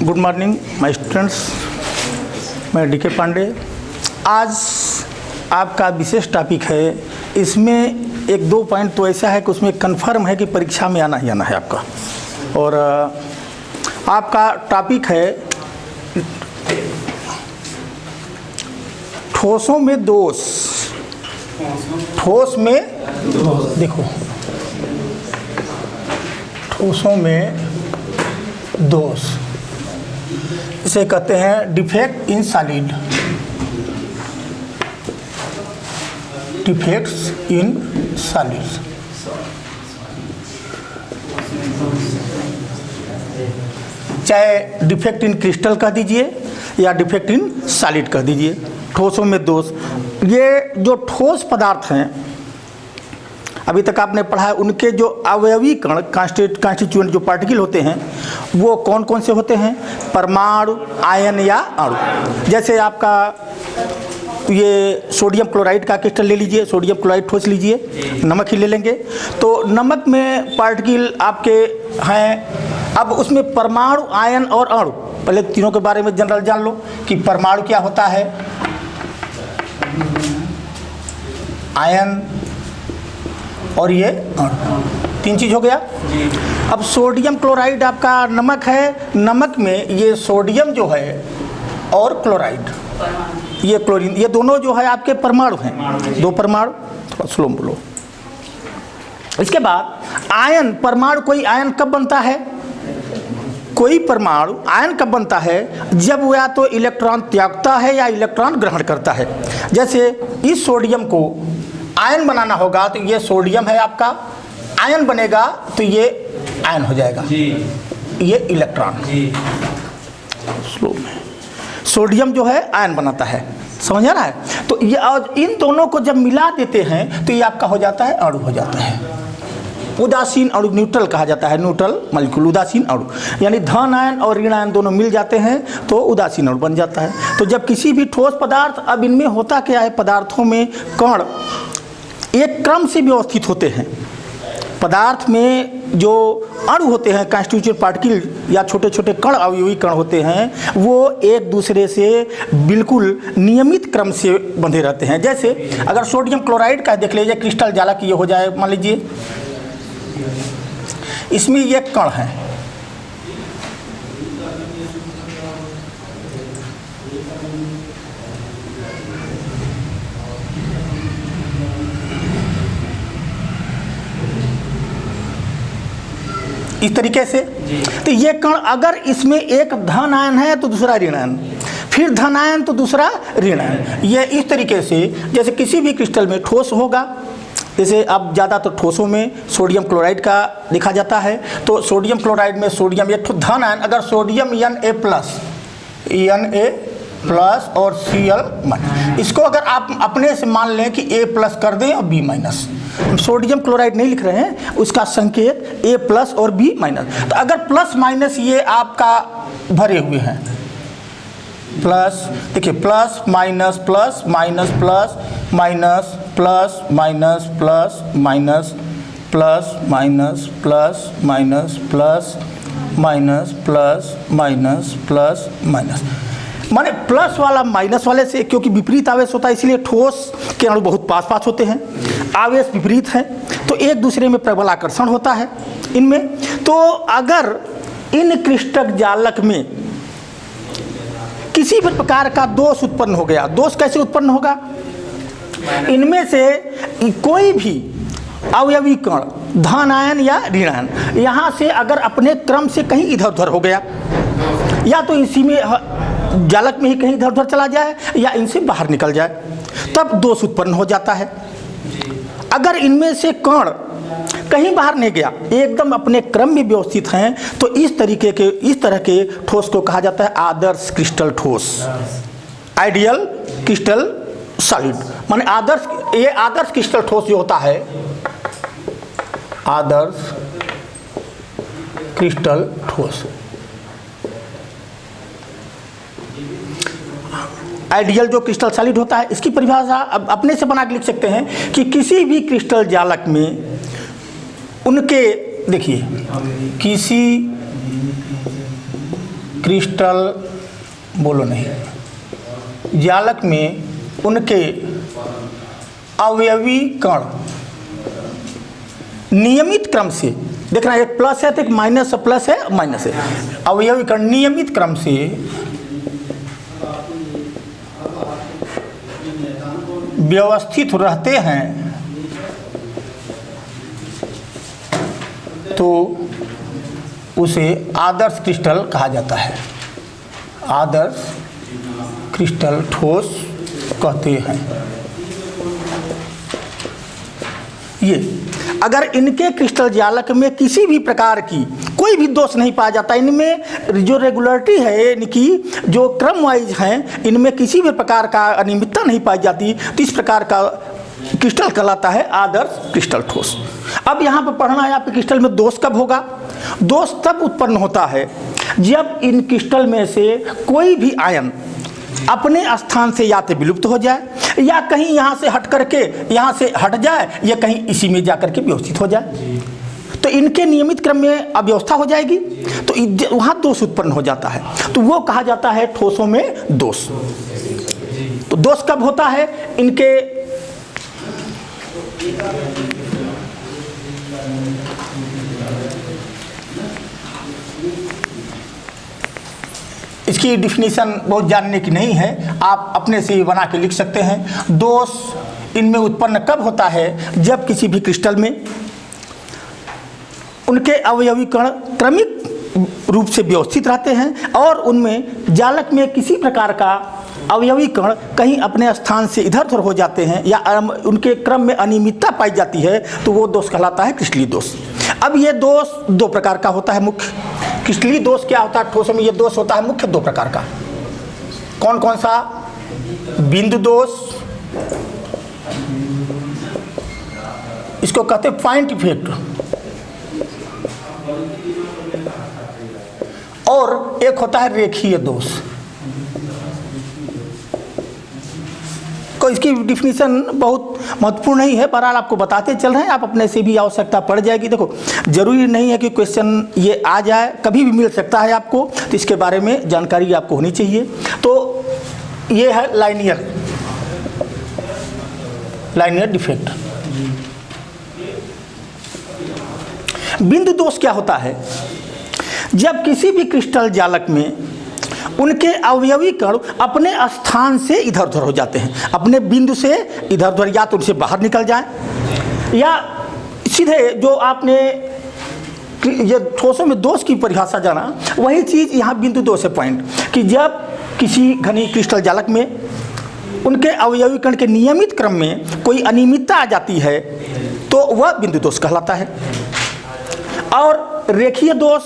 Good morning my students, मैं D के पांडे। आज आपका विशेष टॉपिक है। इसमें एक दो पॉइंट तो ऐसा है कि उसमें कंफर्म है कि परीक्षा में आना ही आना है आपका। और आपका टॉपिक है ठोसों में दोष। ठोस में देखो, ठोसों में दोष इसे कहते हैं defect in solid. Defects in solid. चाहे डिफेक्ट इन क्रिस्टल कह दीजिए या डिफेक्ट इन सॉलिड कह दीजिए। ठोसों में दोष, ये जो ठोस पदार्थ हैं अभी तक आपने पढ़ा है, उनके जो अवयवी कण कॉन्स्टिट्यूएंट जो पार्टिकल होते हैं वो कौन कौन से होते हैं? परमाणु, आयन या अणु। जैसे आपका ये सोडियम क्लोराइड का क्रिस्टल ले लीजिए, सोडियम क्लोराइड ठोस लीजिए, नमक ही ले लेंगे तो नमक में पार्टिकल आपके हैं। अब उसमें परमाणु, आयन और अणु, पहले तीनों के बारे में जनरल जान लो कि परमाणु क्या होता है, आयन और ये अणु। तीन चीज हो गया। अब सोडियम क्लोराइड आपका नमक है, नमक में ये सोडियम जो है और क्लोराइड, ये क्लोरीन, ये दोनों जो है आपके परमाणु हैं, दो परमाणु। थोड़ा स्लो बोलो। इसके बाद आयन, परमाणु, कोई आयन कब बनता है? कोई परमाणु आयन कब बनता है? जब वो या तो इलेक्ट्रॉन त्यागता है या इलेक्ट्रॉन ग्रहण करता है। जैसे इस सोडियम को आयन बनाना होगा तो ये सोडियम है आपका, आयन बनेगा तो ये आयन हो जाएगा, ये इलेक्ट्रॉन। स्लो में सोडियम जो है आयन बनाता है, समझ आ रहा है? तो ये और इन दोनों को जब मिला देते हैं तो ये आपका हो जाता है अणु हो जाता है। उदासीन अणु, न्यूट्रल कहा जाता है, न्यूट्रल मॉलिक्यूल, उदासीन अणु। यानी धन आयन और ऋण आयन दोनों मिल जाते हैं तो उदासीन अणु बन जाता है। तो जब किसी भी ठोस पदार्थ, अब इनमें होता क्या है, पदार्थों में कण एक क्रम से व्यवस्थित होते हैं। पदार्थ में जो अणु होते हैं, कॉन्स्टिट्यूएंट पार्टिकल या छोटे छोटे कण, अवयवी कण होते हैं, वो एक दूसरे से बिल्कुल नियमित क्रम से बंधे रहते हैं। जैसे अगर सोडियम क्लोराइड का देख लीजिए, क्रिस्टल जालक ये हो जाए, मान लीजिए इसमें ये कण है, इस तरीके से। तो ये कण, अगर इसमें एक धन आयन है तो दूसरा ऋण आयन, फिर धन आयन तो दूसरा ऋण आयन, ये इस तरीके से। जैसे किसी भी क्रिस्टल में ठोस होगा, जैसे अब ज़्यादा तो ठोसों में सोडियम क्लोराइड का देखा जाता है, तो सोडियम क्लोराइड में सोडियम एक धन आयन, अगर सोडियम Na+ और Cl-, इसको अगर आप अपने से मान लें कि A+ कर दें और B-, हम सोडियम क्लोराइड नहीं लिख रहे हैं, उसका संकेत A+ और B-। तो अगर प्लस माइनस ये आपका भरे हुए हैं, प्लस देखिए, plus minus plus minus plus minus plus minus plus minus plus minus plus minus plus minus plus minus plus minus, माने प्लस वाला माइनस वाले से, क्योंकि विपरीत आवेश होता है इसलिए ठोस के अणु बहुत पास पास होते हैं, आवेश विपरीत है तो एक दूसरे में प्रबल आकर्षण होता है इनमें। तो अगर इन क्रिस्टल जालक में किसी भी प्रकार का दोष उत्पन्न हो गया, दोष कैसे उत्पन्न होगा? इनमें से कोई भी अवयवी कण, धन आयन या ऋण आयन, यहाँ से अगर अपने क्रम से कहीं इधर उधर हो गया, या तो इसी में जालक में ही कहीं इधर उधर चला जाए या इनसे बाहर निकल जाए, तब दोष उत्पन्न हो जाता है। अगर इनमें से कण कहीं बाहर नहीं गया, एकदम अपने क्रम में व्यवस्थित हैं, तो इस तरह के ठोस को कहा जाता है आदर्श क्रिस्टल ठोस, आइडियल क्रिस्टल सॉलिड। माने आदर्श, ये आदर्श क्रिस्टल ठोस जो होता है, आदर्श क्रिस्टल ठोस, आइडियल जो क्रिस्टल सॉलिड होता है, इसकी परिभाषा अब अपने से बना के लिख सकते हैं कि किसी भी क्रिस्टल जालक में उनके, देखिए, किसी क्रिस्टल बोलो नहीं जालक में उनके अवयवी कण नियमित क्रम से, देखना एक प्लस है तो एक माइनस प्लस है माइनस है, अवयवी कण नियमित क्रम से व्यवस्थित रहते हैं तो उसे आदर्श क्रिस्टल कहा जाता है। आदर्श क्रिस्टल ठोस कहते हैं। ये अगर इनके क्रिस्टल जालक में किसी भी प्रकार की कोई भी दोष नहीं पाया जाता, इनमें जो रेगुलरिटी है, इनकी जो क्रम वाइज हैं, इनमें किसी भी प्रकार का अनियमितता नहीं पाई जाती, तो इस प्रकार का क्रिस्टल कहलाता है आदर्श क्रिस्टल ठोस। अब यहाँ पर पढ़ना है आपके क्रिस्टल में दोष कब होगा। दोष तब उत्पन्न होता है जब इन क्रिस्टल में से कोई भी आयन अपने स्थान से या तो विलुप्त हो जाए या कहीं यहाँ से हट करके यहाँ से हट जाए या कहीं इसी में जा करके व्यवस्थित हो जाए, तो इनके नियमित क्रम में अव्यवस्था हो जाएगी, तो वहाँ दोष उत्पन्न हो जाता है, तो वो कहा जाता है ठोसों में दोष। तो दोष कब होता है इनके इसकी डिफिनीशन बहुत जानने की नहीं है, आप अपने से ही बना के लिख सकते हैं। दोष इनमें उत्पन्न कब होता है जब किसी भी क्रिस्टल में उनके अवयवी कण क्रमिक रूप से व्यवस्थित रहते हैं और उनमें जालक में किसी प्रकार का अवयवी कण कहीं अपने स्थान से इधर उधर हो जाते हैं या उनके क्रम में अनियमितता पाई जाती है, तो वो दोष कहलाता है क्रिस्टलीय दोष। अब ये दोष दो प्रकार का होता है मुख्य। क्रिस्टलीय दोष क्या होता है ठोसों में, ये दोष होता है मुख्य दो प्रकार का। कौन कौन सा? बिंदु दोष, इसको कहते हैं पॉइंट इफेक्ट, और एक होता है रेखीय दोष। को इसकी डिफिनीशन बहुत महत्वपूर्ण नहीं है, बहरहाल आपको बताते चल रहे हैं, आप अपने से भी आवश्यकता पड़ जाएगी। देखो जरूरी नहीं है कि क्वेश्चन ये आ जाए, कभी भी मिल सकता है आपको, तो इसके बारे में जानकारी आपको होनी चाहिए। तो ये है लाइनियर डिफेक्ट। बिंदु दोष क्या होता है? जब किसी भी क्रिस्टल जालक में उनके अवयवी कण अपने स्थान से इधर उधर हो जाते हैं, अपने बिंदु से इधर उधर, या तो उनसे बाहर निकल जाए या सीधे जो आपने ये ठोसों में दोष की परिभाषा जाना, वही चीज़ यहाँ बिंदु दोष है पॉइंट, कि जब किसी घनी क्रिस्टल जालक में उनके अवयवी कण के नियमित क्रम में कोई अनियमितता आ जाती है तो वह बिंदु दोष कहलाता है। और रेखीय दोष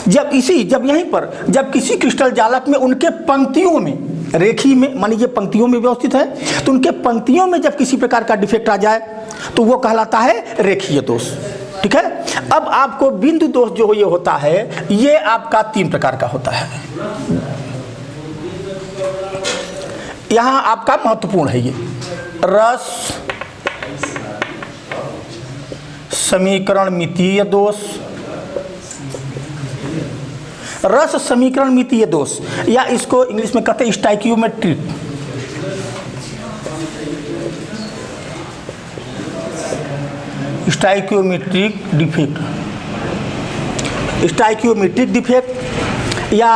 जब यहीं पर जब किसी क्रिस्टल जालक में उनके पंक्तियों में, रेखी में मानी ये पंक्तियों में व्यवस्थित है, तो उनके पंक्तियों में जब किसी प्रकार का डिफेक्ट आ जाए तो वो कहलाता है रेखीय दोष। ठीक है। अब आपको बिंदु दोष जो ये होता है, ये आपका 3 प्रकार का होता है। यहाँ आपका महत्वपूर्ण है ये रस समीकरण मितीय दोष, रस समीकरण मितीय दोष, या इसको इंग्लिश में कहते हैं stoichiometric. Stoichiometric defect, stoichiometric defect, या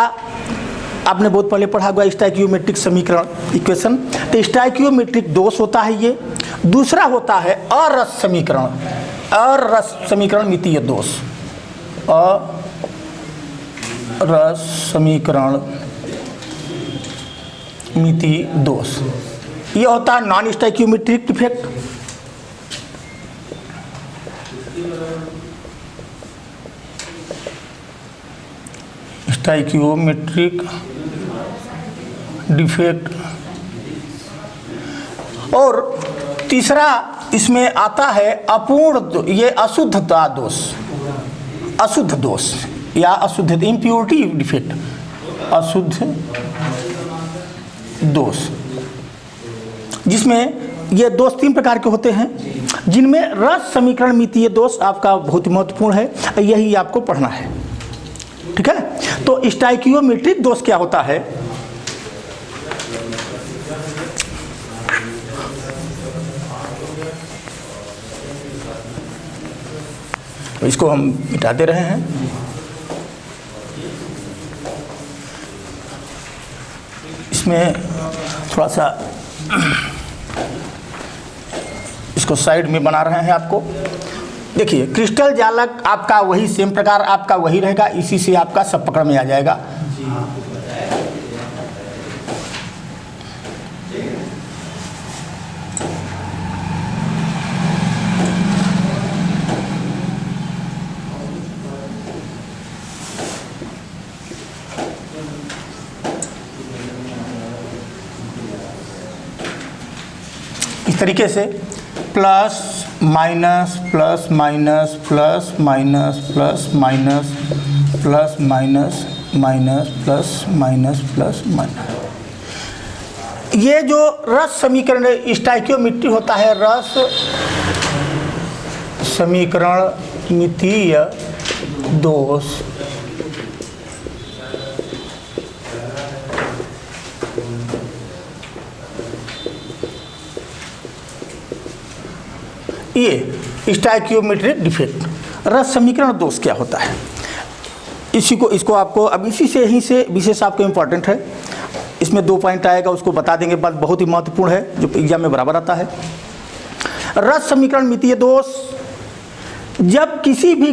आपने बहुत पहले पढ़ा हुआ स्टाइकियोमेट्रिक समीकरण इक्वेशन। तो स्टाइकियोमेट्रिक दोष होता है ये। दूसरा होता है अरस समीकरण, अरस समीकरण मितीय दोष, रस समीकरण मितीय दोष, ये होता है non stoichiometric defect. Stoichiometric defect. और तीसरा इसमें आता है अपूर्ण, ये अशुद्धता दोष, अशुद्ध दोष या अशुद्ध इम्प्योरिटी डिफेक्ट, अशुद्ध दोष, जिसमें ये दोष 3 प्रकार के होते हैं, जिनमें रस समीकरण मितीय दोष आपका बहुत महत्वपूर्ण है, यही आपको पढ़ना है। ठीक है। तो स्टाइकियोमेट्रिक दोष क्या होता है? इसको हम मिटा दे रहे हैं। इसमें थोड़ा सा इसको साइड में बना रहे हैं आपको। देखिए क्रिस्टल जालक आपका वही सेम प्रकार आपका वही रहेगा, इसी से आपका सब पकड़ में आ जाएगा। इस तरीके से plus minus plus minus plus minus plus minus plus minus minus plus minus plus minus. ये जो रस समीकरण स्टाइकियोमेट्री होता है, रस समीकरण मितीय दोष ये स्टाइकियोमेट्रिक डिफेक्ट रस समीकरण दोष क्या होता है, इसको आपको अब इसी से ही से विशेष आपको इम्पॉर्टेंट है। इसमें 2 पॉइंट आएगा, उसको बता देंगे, बात बहुत ही महत्वपूर्ण है जो एग्जाम में बराबर आता है। रस समीकरण मितीय दोष, जब किसी भी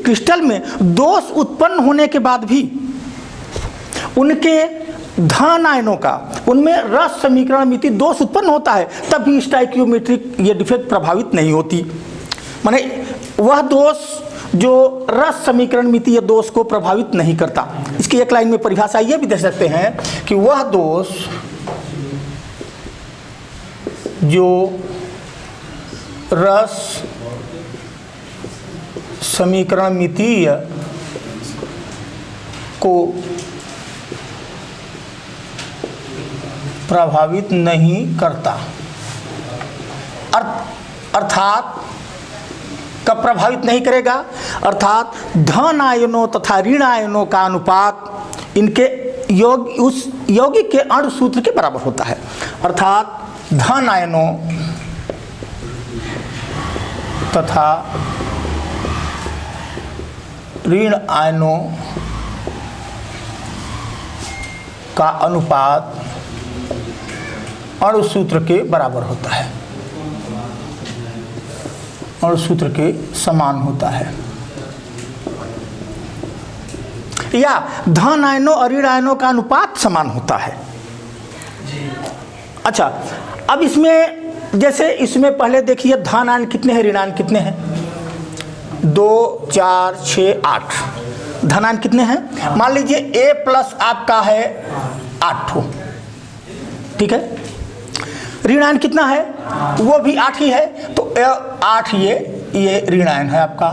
क्रिस्टल में दोष उत्पन्न होने के बाद भी उनके धन आयनों का उनमें रस समीकरण मिति दोष उत्पन्न होता है, तभी स्टाइकियोमेट्रिक ये डिफेक्ट प्रभावित नहीं होती। माने वह दोष जो रस समीकरण मितीय दोष को प्रभावित नहीं करता। इसकी एक लाइन में परिभाषा ये भी दे सकते हैं कि वह दोष जो रस समीकरण मितीय को प्रभावित नहीं करता, अर्थात कब प्रभावित नहीं करेगा, अर्थात धन आयनों तथा ऋण आयनों का अनुपात इनके उस यौगिक के अणु सूत्र के बराबर होता है। अर्थात धन आयनों तथा ऋण आयनों का अनुपात अणु सूत्र के बराबर होता है, अणु सूत्र के समान होता है, या धन आयनों और ऋण आयनों का अनुपात समान होता है। अच्छा, अब इसमें जैसे इसमें पहले देखिए धन आयन कितने हैं, ऋण आयन कितने हैं, 2 4 6 8। धन आयन कितने हैं, मान लीजिए A प्लस आपका है 8, ठीक है। ऋण आयन कितना है, वो भी 8 ही है, तो 8 ये ऋण आयन है आपका।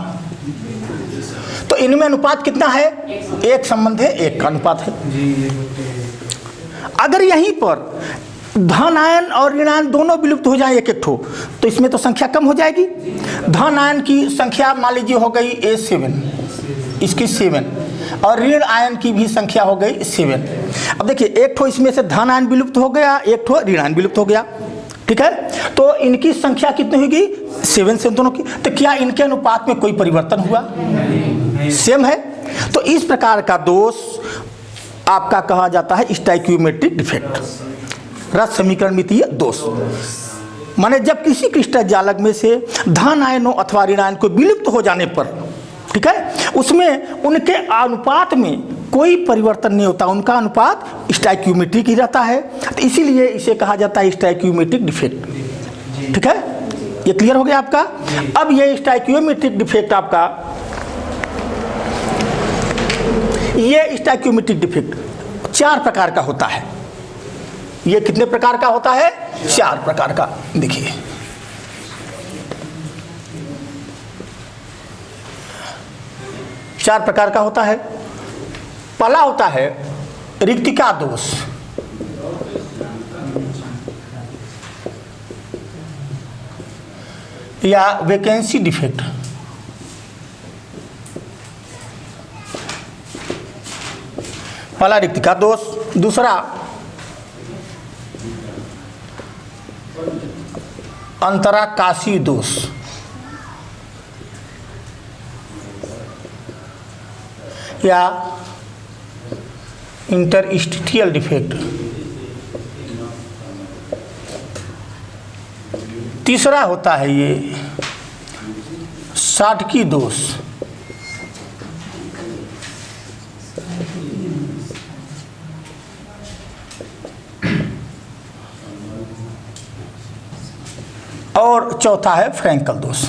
तो इनमें अनुपात कितना है, 1 संबंध है, 1 का अनुपात है। अगर यहीं पर धन आयन और ऋण आयन दोनों विलुप्त हो जाए एक एक ठो, तो इसमें तो संख्या कम हो जाएगी। धन आयन की संख्या मान लीजिए हो गई A7, इसकी 7, और ऋण आयन की भी संख्या हो गई 7। अब देखिए एक ठो इसमें से धन आयन विलुप्त हो गया, एक ठो ऋण आयन विलुप्त हो गया, ठीक है। तो इनकी संख्या कितनी होगी, 7 से दोनों की। तो क्या इनके अनुपात में कोई परिवर्तन हुआ, सेम है। तो इस प्रकार का दोष आपका कहा जाता है स्टाइकियोमेट्रिक डिफेक्ट, रस समीकरण मितीय दोष। माने जब किसी क्रिस्टल जालक में से धन आयनों अथवा ऋण आयन को विलुप्त हो जाने पर, ठीक है, उसमें उनके अनुपात में कोई परिवर्तन नहीं होता, उनका अनुपात स्टाइकियोमेट्रिक ही रहता है। तो इसीलिए इसे कहा जाता है स्टाइकियोमेट्रिक डिफेक्ट, ठीक है। ये क्लियर हो गया आपका। अब ये स्टाइकियोमेट्रिक डिफेक्ट आपका, ये स्टाइकियोमेट्रिक डिफेक्ट 4 प्रकार का होता है। ये कितने प्रकार का होता है, 4 प्रकार का। देखिए चार प्रकार का होता है। पहला होता है रिक्तिका दोष, या वैकेंसी डिफेक्ट। पहला रिक्तिका दोष, दूसरा अंतराकाशी दोष, या इंटरस्टिशियल डिफेक्ट, तीसरा होता है ये साटकी दोष, और चौथा है फ्रैंकल दोष।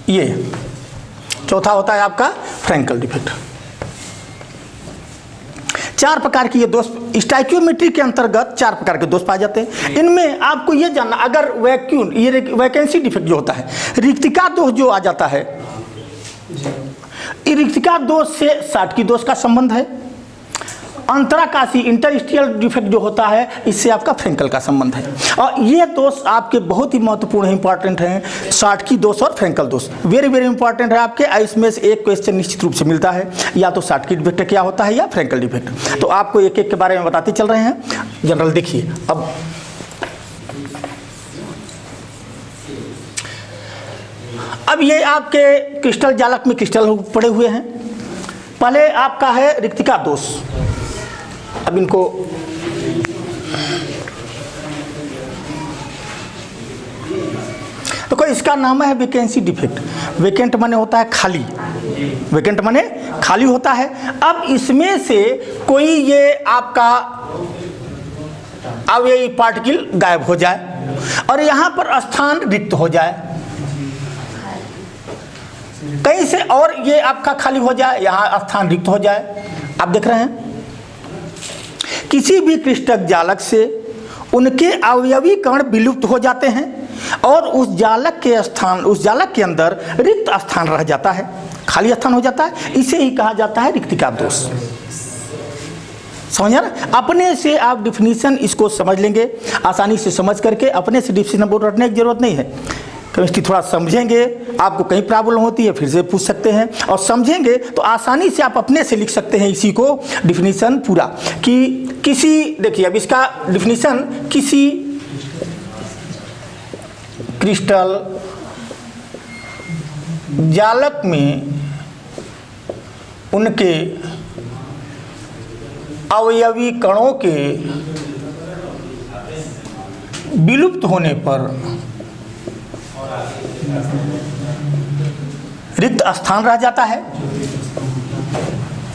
ये चौथा होता है आपका फ्रैंकल डिफेक्ट। चार प्रकार की ये दोष स्टाइक्योमेट्री के अंतर्गत चार प्रकार के दोष पाए जाते हैं। इनमें आपको ये जानना, अगर वैक्यूम ये वैकेंसी डिफेक्ट जो होता है, रिक्तिका दोष जो आ जाता है, रिक्तिका दोष से साटकी दोष का संबंध है। अंतराकाशी इंटरस्टिशियल डिफेक्ट जो होता है, इससे आपका फ्रैंकल का संबंध है। और ये दोष आपके बहुत ही महत्वपूर्ण इंपॉर्टेंट हैं, साटकी दोष और फ्रैंकल दोष वेरी वेरी इंपॉर्टेंट है आपके। इसमें से एक क्वेश्चन निश्चित रूप से मिलता है, या तो साटकी डिफेक्ट क्या होता है या फ्रैंकल डिफेक्ट। तो आपको एक एक के बारे में बताते चल रहे हैं। जनरल देखिए, अब ये आपके क्रिस्टल जालक में क्रिस्टल पड़े हुए हैं। पहले आपका है रिक्तिका दोष। अब इनको तो इसका नाम है वैकेंसी डिफेक्ट। वैकेंट माने होता है खाली, वैकेंट माने खाली होता है। अब इसमें से कोई ये आपका अवयवी पार्टिकल गायब हो जाए और यहाँ पर स्थान रिक्त हो जाए, कहीं से और ये आपका खाली हो जाए, यहाँ स्थान रिक्त हो जाए। आप देख रहे हैं किसी भी क्रिस्टल जालक से उनके अवयवी कण विलुप्त हो जाते हैं और उस जालक के स्थान, उस जालक के अंदर रिक्त स्थान रह जाता है, खाली स्थान हो जाता है। इसे ही कहा जाता है रिक्तिका दोष। समझ ना? अपने से आप डिफिनीशन इसको समझ लेंगे, आसानी से समझ करके अपने से डिफिनीशन बोर्ड रटने की जरूरत नहीं है। केमिस्ट्री थोड़ा समझेंगे, आपको कहीं प्रॉब्लम होती है फिर से पूछ सकते हैं, और समझेंगे तो आसानी से आप अपने से लिख सकते हैं इसी को डिफिनीशन पूरा। कि किसी, देखिए अब इसका डिफिनीशन, किसी क्रिस्टल जालक में उनके अवयवी कणों के विलुप्त होने पर रिक्त स्थान रह जाता है,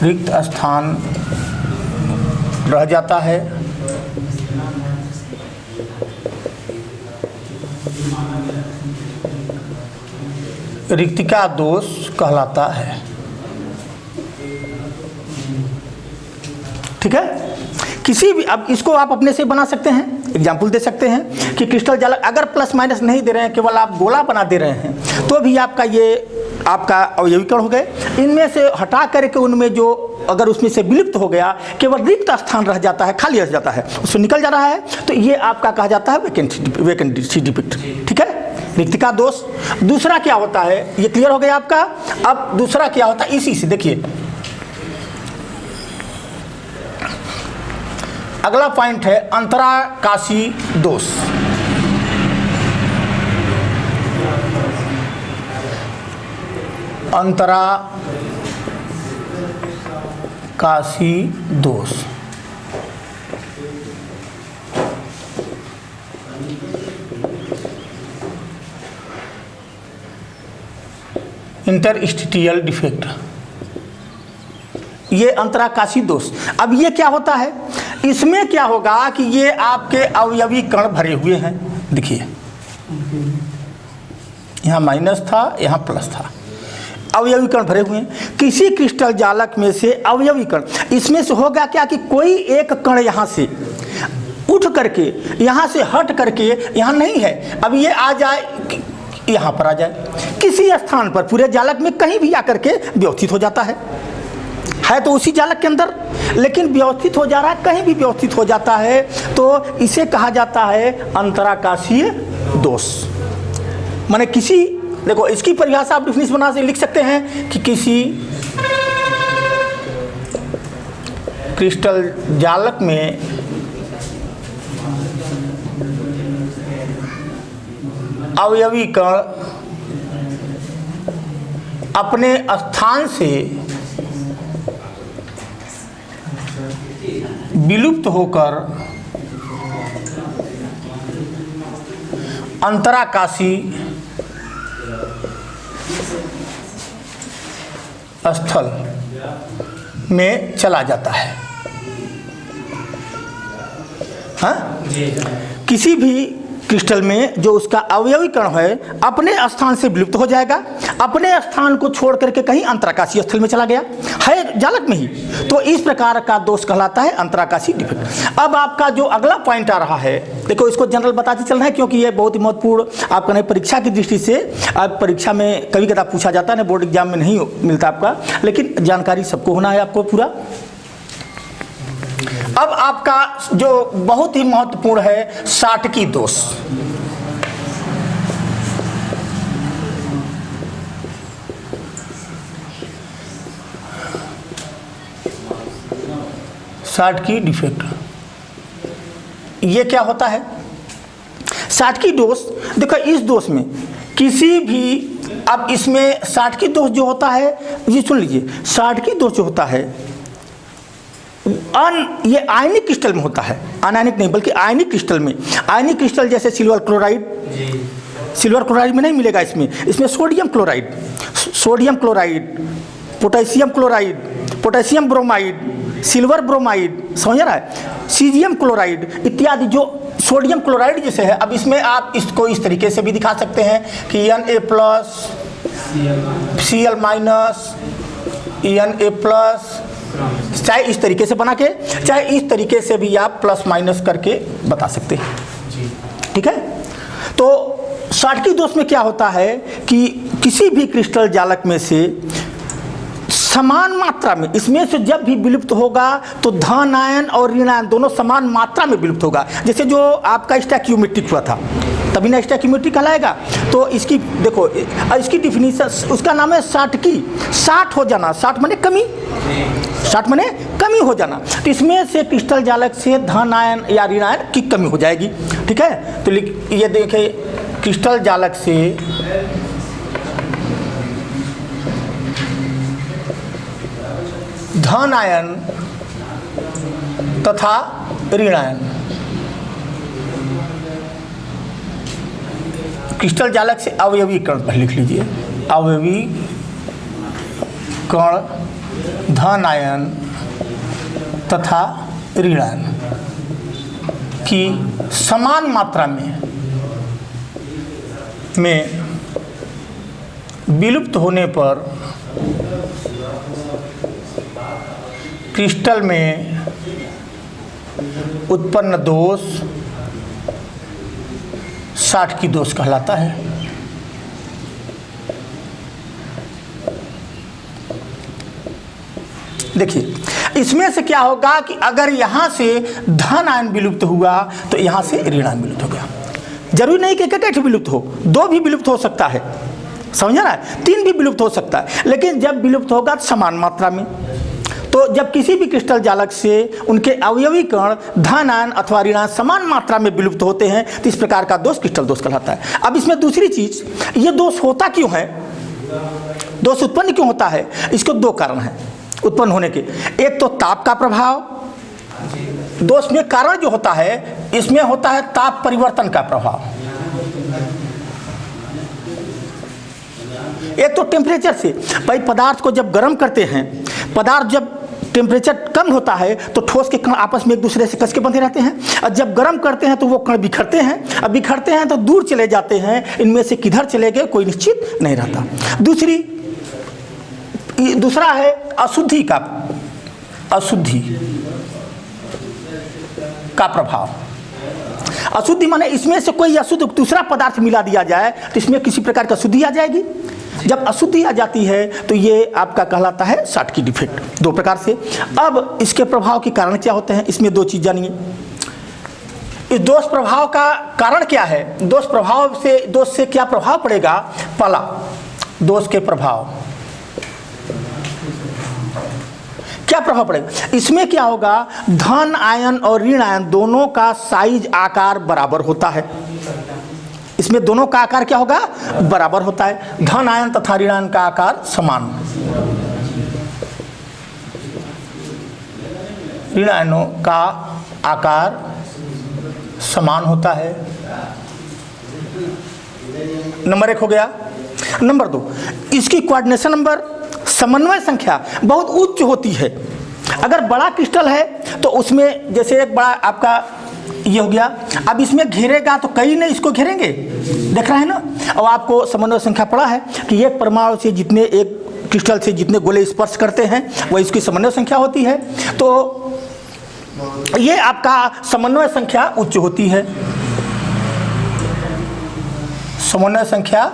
रिक्त स्थान रह जाता है। रिक्तिका दोष कहलाता है। ठीक है? किसी भी, अब इसको आप अपने से बना सकते हैं, एग्जाम्पल दे सकते हैं कि क्रिस्टल जालक अगर प्लस माइनस नहीं दे रहे हैं, केवल आप गोला बना दे रहे हैं, तो भी आपका ये आपका अवयवीकरण हो गए। इनमें से हटा करके उनमें जो, अगर उसमें से विलुप्त हो गया, केवल रिक्त स्थान रह जाता है, खाली रह जाता है, उससे निकल जा रहा है, तो ये आपका कहा जाता है वैकेंसी डिफेक्ट। ठीक है? रिक्तिका दोष। दूसरा क्या होता है, ये क्लियर हो गया आपका। अब दूसरा क्या होता है, इसी से देखिए अगला पॉइंट है अंतराकाशी दोष। अंतराकाशी दोष इंटरस्टिशियल डिफेक्ट, ये अंतराकाशी दोष। अब ये क्या होता है, इसमें क्या होगा कि ये आपके अवयवी कण भरे हुए हैं। देखिए यहाँ माइनस था, यहाँ प्लस था, अवयवी कण भरे हुए हैं। किसी क्रिस्टल जालक में से अवयवी कण, इसमें से होगा क्या कि कोई एक कण यहाँ से उठ करके, यहाँ से हट करके, यहाँ नहीं है, अब ये आ जाए, यहाँ पर आ जाए, किसी स्थान पर पूरे जालक में कहीं भी आकर के व्यवस्थित हो जाता है है तो उसी जालक के अंदर, लेकिन व्यवस्थित हो जा रहा है, कहीं भी व्यवस्थित हो जाता है तो इसे कहा जाता है अंतराकाशीय दोष। माने किसी, देखो इसकी परिभाषा आप डिफिनेशन बना से लिख सकते हैं कि किसी क्रिस्टल जालक में अवयवी कण अपने स्थान से विलुप्त होकर अंतराकाशी स्थल में चला जाता है। हाँ? किसी भी क्रिस्टल में जो उसका अवयवी कण है अपने स्थान से विलुप्त हो जाएगा, अपने स्थान को छोड़ करके कहीं अंतराकाशीय स्थल में चला गया है जालक में ही, तो इस प्रकार का दोष कहलाता है अंतराकाशी डिफेक्ट। अब आपका जो अगला पॉइंट आ रहा है, देखो इसको जनरल बताते चलना है क्योंकि ये बहुत ही महत्वपूर्ण आपका नहीं परीक्षा की दृष्टि से, आप परीक्षा में कभी कदा पूछा जाता है ना, बोर्ड एग्जाम में नहीं मिलता आपका, लेकिन जानकारी सबको होना है आपको पूरा। अब आपका जो बहुत ही महत्वपूर्ण है साटकी दोष। साटकी डिफेक्ट, ये क्या होता है? साटकी दोष, देखो इस दोष में किसी भी, अब इसमें साटकी दोष जो होता है, ये सुन लीजिए, साटकी दोष जो होता है ये आयनिक क्रिस्टल में होता है, अनायनिक नहीं बल्कि आयनिक क्रिस्टल में। आयनिक क्रिस्टल जैसे सिल्वर क्लोराइड, सिल्वर क्लोराइड में नहीं मिलेगा, इसमें sodium chloride, sodium chloride, potassium chloride, potassium bromide, silver bromide, समझ रहा है, सीजियम क्लोराइड इत्यादि जो सोडियम क्लोराइड जैसे है। अब इसमें आप इसको इस तरीके से भी दिखा सकते हैं कि Na+, Cl-, Na+, चाहे इस तरीके से बना के, चाहे इस तरीके से भी आप प्लस माइनस करके बता सकते हैं, ठीक है। तो साटकी दोष में क्या होता है कि किसी भी क्रिस्टल जालक में से समान मात्रा में, इसमें से जब भी विलुप्त होगा तो धन आयन और ऋण आयन दोनों समान मात्रा में विलुप्त होगा। जैसे जो आपका स्टैक्यूमेट्रिक हुआ था तभी ना स्टैक्यूमेट्रिक कहलाएगा। तो इसकी देखो, इसकी डिफिनीशन, उसका नाम है साटकी, 60 हो जाना, 60 माने कमी, 60 माने कमी हो जाना। तो इसमें से क्रिस्टल जालक से धन आयन या ऋण आयन की कमी हो जाएगी, ठीक है। तो ये देखें, क्रिस्टल जालक से धन आयन तथा ऋण आयन, क्रिस्टल जालक से अवयवी कण पर लिख लीजिए, अवयवी कण धन आयन तथा ऋण आयन की समान मात्रा में विलुप्त होने पर क्रिस्टल में उत्पन्न दोष साटकी दोष कहलाता है। देखिए इसमें से क्या होगा कि अगर यहाँ से धन आयन विलुप्त हुआ तो यहाँ से ऋण आयन विलुप्त हो गया। जरूरी नहीं कि एक विलुप्त हो, 2 भी विलुप्त हो सकता है, समझा ना, 3 भी विलुप्त हो सकता है, लेकिन जब विलुप्त होगा तो समान मात्रा में। तो जब किसी भी क्रिस्टल जालक से उनके अवयवी कण धन आयन अथवा ऋण आयन समान मात्रा में विलुप्त होते हैं तो इस प्रकार का दोष क्रिस्टल दोष कहलाता है। अब इसमें दूसरी चीज, ये दोष होता क्यों है, दोष उत्पन्न क्यों होता है? इसको 2 कारण हैं उत्पन्न होने के। एक तो ताप का प्रभाव, दोष में कारण जो होता है इसमें होता है ताप परिवर्तन का प्रभाव। एक तो टेम्परेचर से, भाई पदार्थ को जब गर्म करते हैं, पदार्थ जब टेम्परेचर कम होता है तो ठोस के कण आपस में एक दूसरे से कस के बंधे रहते हैं, और जब गर्म करते हैं तो वो कण बिखरते हैं, अब बिखरते हैं तो दूर चले जाते हैं, इनमें से किधर चले गए कोई निश्चित नहीं रहता। दूसरा है अशुद्धि का प्रभाव। अशुद्धि माने इसमें से कोई अशुद्ध दूसरा पदार्थ मिला दिया जाए तो इसमें किसी प्रकार की अशुद्धि आ जाएगी, जब अशुद्धि आ जाती है तो ये आपका कहलाता है शॉटकी डिफेक्ट। दो प्रकार से। अब इसके प्रभाव के कारण क्या होते हैं, इसमें दो चीज़ जानिए। इस दोष प्रभाव का कारण क्या है, दोष से क्या प्रभाव पड़ेगा। पहला, दोष के प्रभाव क्या प्रभाव पड़ेगा, इसमें क्या होगा, धन आयन और ऋण आयन दोनों का साइज आकार बराबर होता है। इसमें दोनों का आकार क्या होगा, बराबर होता है। धन आयन तथा ऋण आयन का आकार समान, ऋण आयनों का आकार समान होता है। नंबर 1 हो गया। नंबर 2, इसकी कोऑर्डिनेशन नंबर, समन्वय संख्या बहुत उच्च होती है। अगर बड़ा क्रिस्टल है तो उसमें जैसे एक बड़ा आपका ये हो गया, अब इसमें घेरेगा तो कई ने इसको घेरेंगे, देख रहे हैं ना। और आपको समन्वय संख्या पड़ा है कि एक परमाणु से जितने, एक क्रिस्टल से जितने गोले स्पर्श करते हैं वह इसकी समन्वय संख्या होती है। तो ये आपका समन्वय संख्या उच्च होती है, समन्वय संख्या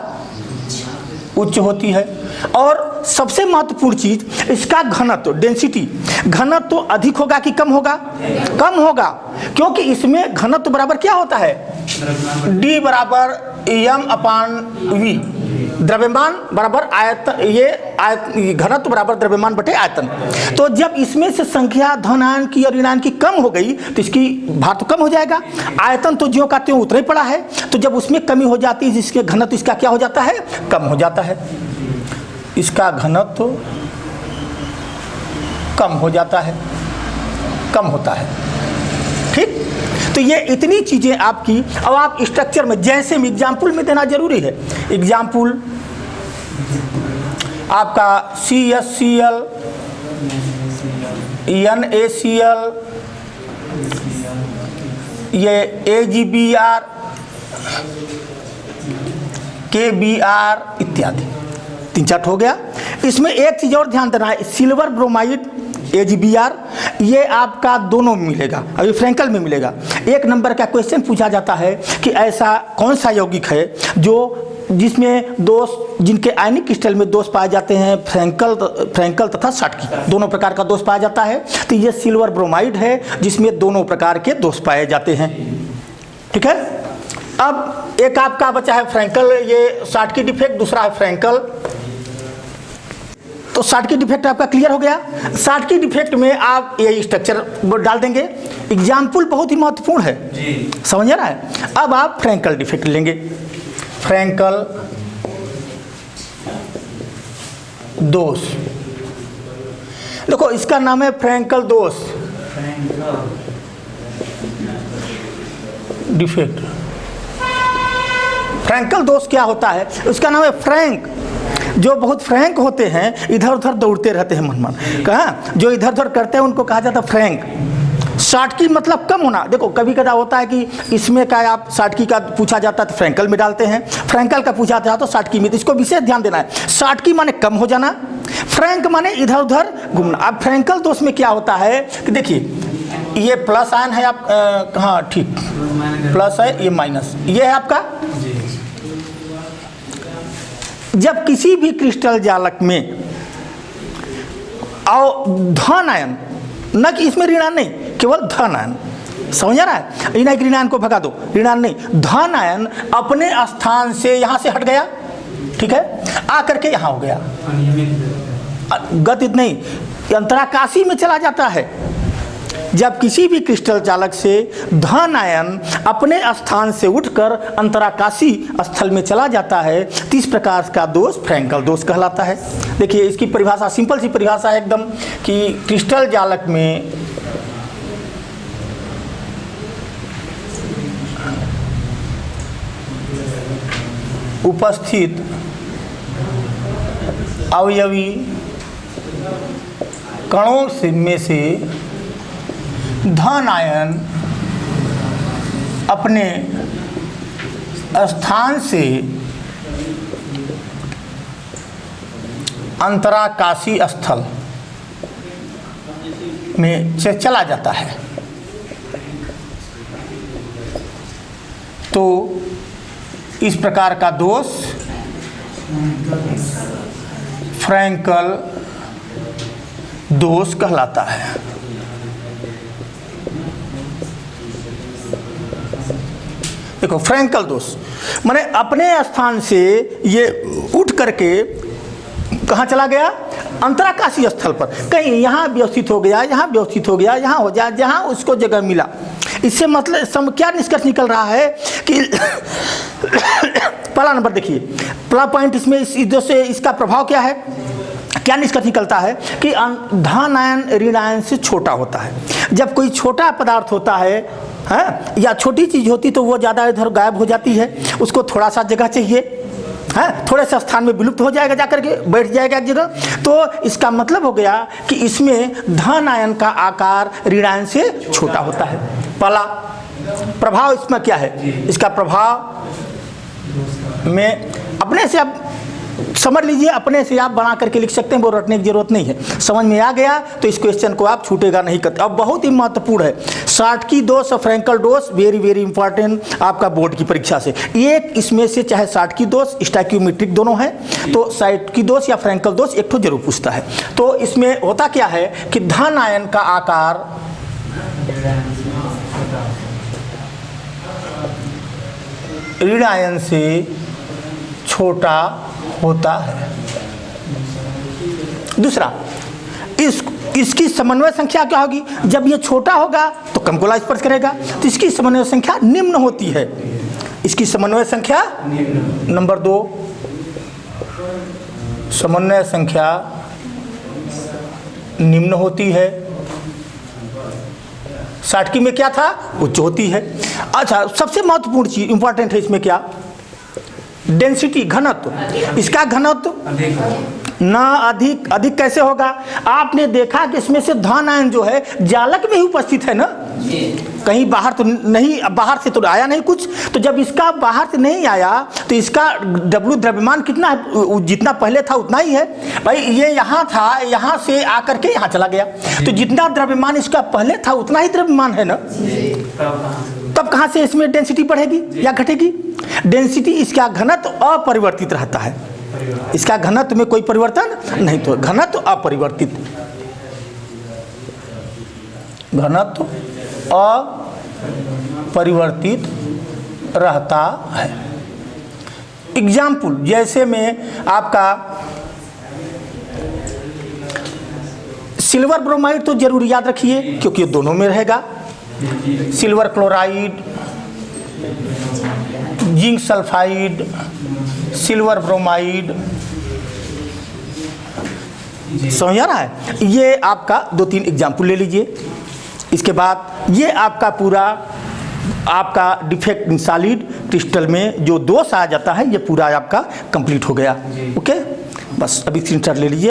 उच्च होती है। और सबसे महत्वपूर्ण चीज, इसका घनत्व, डेंसिटी, घनत्व अधिक होगा कि कम होगा, कम होगा, क्योंकि इसमें घनत्व बराबर क्या होता है, D बराबर m/v, द्रव्यमान बराबर आयतन, ये घनत्व बराबर द्रव्यमान बटे आयतन। तो जब इसमें से संख्या धन आयन की और ऋण आयन की कम हो गई तो इसकी भार तो कम हो जाएगा, आयतन तो ज्यों का त्यों उतना ही पड़ा है। तो जब उसमें कमी हो जाती है, जिसके घनत्व इसका क्या हो जाता है, कम हो जाता है, इसका घनत्व कम हो जाता है, कम होता है। ठीक, तो ये इतनी चीज़ें आपकी, अब आप स्ट्रक्चर में जैसे में एग्जाम्पल में देना जरूरी है। एग्जाम्पल आपका CSCl, NaCl, ये AgBr, KBr इत्यादि, 3-4 हो गया। इसमें एक चीज़ और ध्यान देना है, सिल्वर ब्रोमाइड AgBr, ये आपका दोनों में मिलेगा, अभी फ्रैंकल में मिलेगा। 1 नंबर का क्वेश्चन पूछा जाता है कि ऐसा कौन सा यौगिक है जिसमें दोष, जिनके आयनिक क्रिस्टल में दोष पाए जाते हैं, फ्रैंकल तथा शॉटकी, दोनों प्रकार का दोष पाया जाता है। तो ये सिल्वर ब्रोमाइड है जिसमें दोनों प्रकार के दोष पाए जाते हैं। ठीक है। अब एक आपका बचा है फ्रैंकल, ये शॉटकी डिफेक्ट, दूसरा है फ्रैंकल। तो शॉटकी डिफेक्ट आपका क्लियर हो गया। शॉटकी डिफेक्ट में आप ये स्ट्रक्चर डाल देंगे। एग्जाम्पल बहुत ही महत्वपूर्ण है, समझ रहा है। अब आप फ्रैंकल डिफेक्ट लेंगे। फ्रैंकल दोष, देखो इसका नाम है फ्रैंकल दोष डिफेक्ट। फ्रैंकल दोष क्या होता है, उसका नाम है फ्रैंक। जो बहुत फ्रैंक होते हैं, इधर उधर दौड़ते रहते हैं मन मन, कहाँ जो इधर उधर करते हैं उनको कहा जाता है फ्रैंक। शॉटकी मतलब कम होना। देखो कभी कदा होता है कि इसमें का आप शॉटकी का पूछा जाता है तो फ्रैंकल में डालते हैं, फ्रैंकल का पूछा जाता है तो शॉटकी में। तो इसको विशेष ध्यान देना है। शॉटकी माने कम हो जाना, फ्रैंक माने इधर उधर घूमना। अब फ्रैंकल दोष में क्या होता है कि देखिए ये प्लस आयन है, आप हाँ ठीक, प्लस है, ये माइनस, ये है आपका। जब किसी भी क्रिस्टल जालक में और धन आयन, न कि इसमें ऋण आयन नहीं, केवल धन आयन, समझ रहा है। इन्हें ऋण आयन को भगा दो, ऋण आयन नहीं, धन आयन अपने स्थान से यहाँ से हट गया, ठीक है, आकर के यहाँ हो गया, गतित नहीं, अंतराकाशी में चला जाता है। जब किसी भी क्रिस्टल चालक से धन आयन अपने स्थान से उठकर अंतराकाशी स्थल में चला जाता है तो इस प्रकार का दोष फ्रैंकल दोष कहलाता है। देखिए इसकी परिभाषा, सिंपल सी परिभाषा है एकदम, कि क्रिस्टल जालक में उपस्थित अवयवी कणों में से धन आयन अपने स्थान से अंतराकाशी स्थल में से चला जाता है। तो इस प्रकार का दोष फ्रैंकल दोष कहलाता है। देखो फ्रैंकल दोष माने अपने स्थान से ये उठ करके कहाँ चला गया, अंतराकाशीय स्थल पर, कहीं यहाँ व्यवस्थित हो गया, यहाँ व्यवस्थित हो गया, यहाँ हो जाए, जहाँ उसको जगह मिला। इससे मतलब क्या निष्कर्ष निकल रहा है कि पहला नंबर देखिए, पहला पॉइंट इसमें से इसका प्रभाव क्या है, क्या निष्कर्ष निकलता है कि धन आयन ऋण आयन से छोटा होता है। जब कोई छोटा पदार्थ होता है या छोटी चीज़ होती तो वो ज़्यादा इधर गायब हो जाती है, उसको थोड़ा सा जगह चाहिए, थोड़े से स्थान में विलुप्त हो जाएगा, जाकर के बैठ जाएगा एक जगह। तो इसका मतलब हो गया कि इसमें धन आयन का आकार ऋण आयन से छोटा होता है। पहला प्रभाव इसमें क्या है, इसका प्रभाव में अपने से आप समझ लीजिए, अपने से आप बना करके लिख सकते हैं, वो रटने की जरूरत नहीं है। समझ में आ गया तो इस क्वेश्चन को आप छूटेगा नहीं करते। अब बहुत ही महत्वपूर्ण है, शार्टकी दोष और फ्रैंकल दोष, वेरी वेरी इंपॉर्टेंट आपका बोर्ड की परीक्षा से। एक इसमें से चाहे शार्टकी दोष स्टोइकियोमेट्रिक दोनों हैं, तो शार्टकी दोष या फ्रैंकल दोष एक तो जरूर पूछता है। तो इसमें होता क्या है कि धन आयन का आकार ऋण आयन से छोटा होता है। दूसरा, इसकी समन्वय संख्या क्या होगी, जब ये छोटा होगा तो कम गोला स्पर्श करेगा, तो इसकी समन्वय संख्या निम्न होती है। इसकी समन्वय संख्या नंबर 2, समन्वय संख्या निम्न होती है। शार्टकी में क्या था, उच्च होती है। अच्छा, सबसे महत्वपूर्ण चीज इंपॉर्टेंट है इसमें क्या, डेंसिटी, घनत्व। इसका घनत्व ना अधिक कैसे होगा, आपने देखा कि इसमें से धन आयन जो है जालक में ही उपस्थित है ना, कहीं बाहर तो नहीं, बाहर से तो आया नहीं कुछ। तो जब इसका बाहर से नहीं आया तो इसका W द्रव्यमान कितना है, जितना पहले था उतना ही है भाई। ये यहाँ था, यहाँ से आकर के यहाँ चला गया, तो जितना द्रव्यमान इसका पहले था उतना ही द्रव्यमान है ना। तब कहाँ से इसमें डेंसिटी बढ़ेगी या घटेगी, डेंसिटी इसका घनत्व अपरिवर्तित रहता है। इसका घनत्व में कोई परिवर्तन नहीं, तो घनत्व अपरिवर्तित, घनत्व अपरिवर्तित रहता है। एग्जाम्पल जैसे में आपका सिल्वर ब्रोमाइड तो जरूर याद रखिए क्योंकि ये दोनों में रहेगा। Silver chloride, zinc sulphide, silver bromide, समझ आ रहा है। ये आपका 2-3 एग्जाम्पल ले लीजिए। इसके बाद ये आपका पूरा आपका डिफेक्ट इन सॉलिड क्रिस्टल में जो दोष आ जाता है ये पूरा आपका कंप्लीट हो गया। ओके, बस अभी स्क्रीनशॉट ले लीजिए।